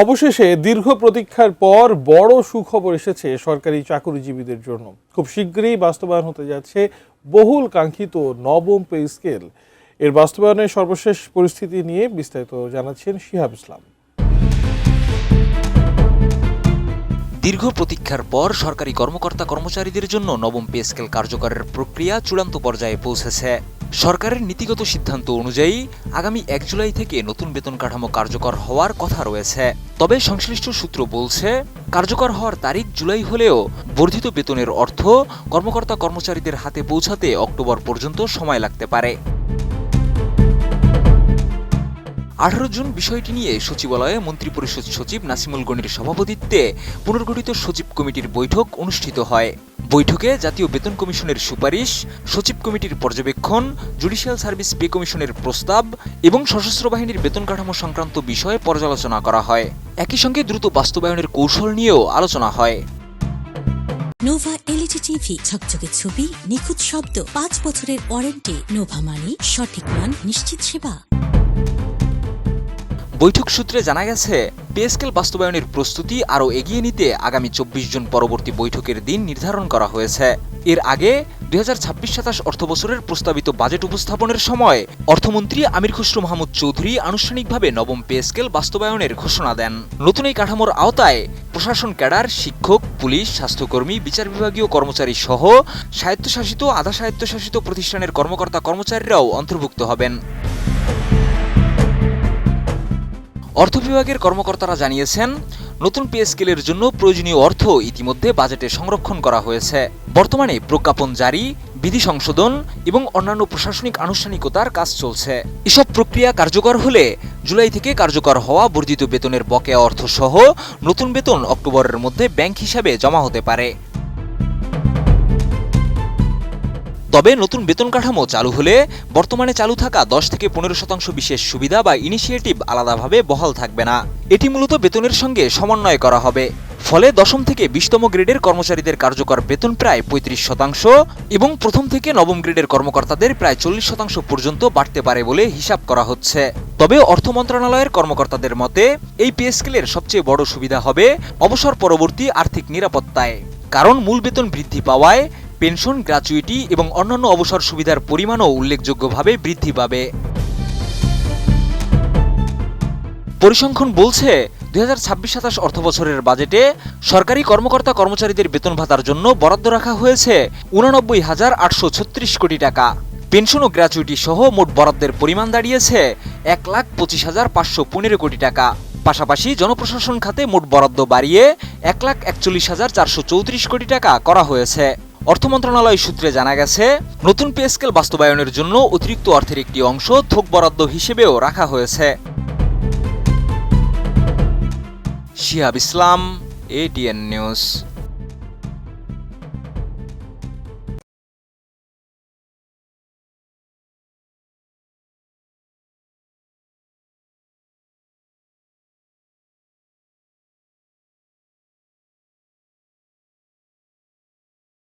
অবশেষে দীর্ঘ প্রতীক্ষার পর বড় সুখবর এসেছে সরকারি চাকরিজীবীদের জন্য। খুব শীঘ্রই বাস্তবায়ন হতে যাচ্ছে বহুল কাঙ্ক্ষিত নবম পে স্কেল। এর বাস্তবায়নের সর্বশেষ পরিস্থিতি নিয়ে বিস্তারিত জানাচ্ছেন শিহাব ইসলাম। দীর্ঘ প্রতীক্ষার পর সরকারি কর্মকর্তা কর্মচারীদের জন্য নবম পে স্কেল কার্যকরের প্রক্রিয়া চূড়ান্ত পর্যায়ে পৌঁছেছে। সরকারের নীতিগত সিদ্ধান্ত অনুযায়ী আগামী ১ জুলাই থেকে নতুন বেতন কাঠামো কার্যকর হওয়ার কথা রয়েছে। তবে সংশ্লিষ্ট সূত্র বলছে, কার্যকর হওয়ার তারিখ জুলাই হলেও বর্ধিত বেতনের অর্থ কর্মকর্তা কর্মচারীদের হাতে পৌঁছাতে অক্টোবর পর্যন্ত সময় লাগতে পারে। 18 জুন বিষয়টি নিয়ে সচিবালয়ে মন্ত্রিপরিষদ সচিব নাসিমুল গনির সভাপতিত্বে পুনর্গঠিত সচিব কমিটির বৈঠক অনুষ্ঠিত হয়। বৈঠকে জাতীয় বেতন কমিশনের সুপারিশ, সচিব কমিটির পর্যবেক্ষণ, জুডিশিয়াল সার্ভিস পে কমিশনের প্রস্তাব এবং সশস্ত্র বাহিনীর বেতন কাঠামো সংক্রান্ত বিষয়ে পর্যালোচনা করা হয়। একই সঙ্গে দ্রুত বাস্তবায়নের কৌশল নিয়েও আলোচনা হয়। নোভা এলইডি টিভি, ঝকঝকে ছবি, নিখুঁত শব্দ, 5 বছরের ওয়ারেন্টি। নোভা মানি সঠিক মান, নিশ্চিত সেবা। বৈঠক সূত্রে জানা গেছে, পে স্কেল বাস্তবায়নের প্রস্তুতি আরও এগিয়ে নিতে আগামী 24 জুন পরবর্তী বৈঠকের দিন নির্ধারণ করা হয়েছে। এর আগে 2026-27 অর্থবছরের প্রস্তাবিত বাজেট উপস্থাপনের সময় অর্থমন্ত্রী আমির খসরু মাহমুদ চৌধুরী আনুষ্ঠানিকভাবে নবম পে স্কেল বাস্তবায়নের ঘোষণা দেন। নতুন এই কাঠামোর আওতায় প্রশাসন ক্যাডার, শিক্ষক, পুলিশ, স্বাস্থ্যকর্মী, বিচার বিভাগীয় কর্মচারী সহ স্বায়ত্তশাসিত, আধা স্বায়ত্তশাসিত প্রতিষ্ঠানের কর্মকর্তা কর্মচারীরাও অন্তর্ভুক্ত হবেন। অর্থ বিভাগের কর্মকর্তারা জানিয়েছেন, নতুন পে স্কেলের জন্য প্রয়োজনীয় অর্থ ইতিমধ্যে বাজেটে সংরক্ষণ করা হয়েছে। বর্তমানে প্রজ্ঞাপন জারি, বিধি সংশোধন এবং অন্যান্য প্রশাসনিক আনুষ্ঠানিকতার কাজ চলছে। এসব প্রক্রিয়া কার্যকর হলে জুলাই থেকে কার্যকর হওয়া বর্ধিত বেতনের বকেয়া অর্থ সহ নতুন বেতন অক্টোবরের মধ্যে ব্যাংক হিসাবে জমা হতে পারে। তবে নতুন বেতন কাঠামো চালু হলে বর্তমানে চালু থাকা 10 থেকে 15% বিশেষ সুবিধা বা ইনিশিয়েটিভ আলাদাভাবে বহাল থাকবে না। এটি মূলত বেতনের সঙ্গে সমন্বয় করা হবে। ফলে 10ম থেকে 20তম গ্রেডের কর্মচারীদের কার্যকর বেতন প্রায় 35% এবং প্রথম থেকে নবম গ্রেডের কর্মকর্তাদের প্রায় 40% পর্যন্ত বাড়তে পারে বলে হিসাব করা হচ্ছে। তবে অর্থ মন্ত্রণালয়ের কর্মকর্তাদের মতে, এই পে স্কেলের সবচেয়ে বড় সুবিধা হবে অবসর পরবর্তী আর্থিক নিরাপত্তায়। কারণ মূল বেতন বৃদ্ধি পাওয়ায় পেনশন, গ্র্যাচুইটি এবং অন্যান্য অবসর সুবিধার পরিমাণও উল্লেখযোগ্যভাবে বৃদ্ধি পাবে। পরিসংখ্যান বলছে, 2026-27 অর্থবছরের বাজেটে সরকারি কর্মকর্তা কর্মচারীদের বেতন ভাতার জন্য বরাদ্দ রাখা হয়েছে 89,836 কোটি টাকা। পেনশন ও গ্র্যাচুইটি সহ মোট বরাদ্দের পরিমাণ দাঁড়িয়েছে 1,25,515 কোটি টাকা। পাশাপাশি জনপ্রশাসন খাতে মোট বরাদ্দ বাড়িয়ে 1,41,434 কোটি টাকা করা হয়েছে। অর্থ মন্ত্রণালয় সূত্রে জানা গেছে, নতুন পে স্কেল বাস্তবায়নের জন্য অতিরিক্ত অর্থের একটি অংশ থোক বরাদ্দ হিসেবেও রাখা হয়েছে। শিহাব ইসলাম, ATN নিউজ।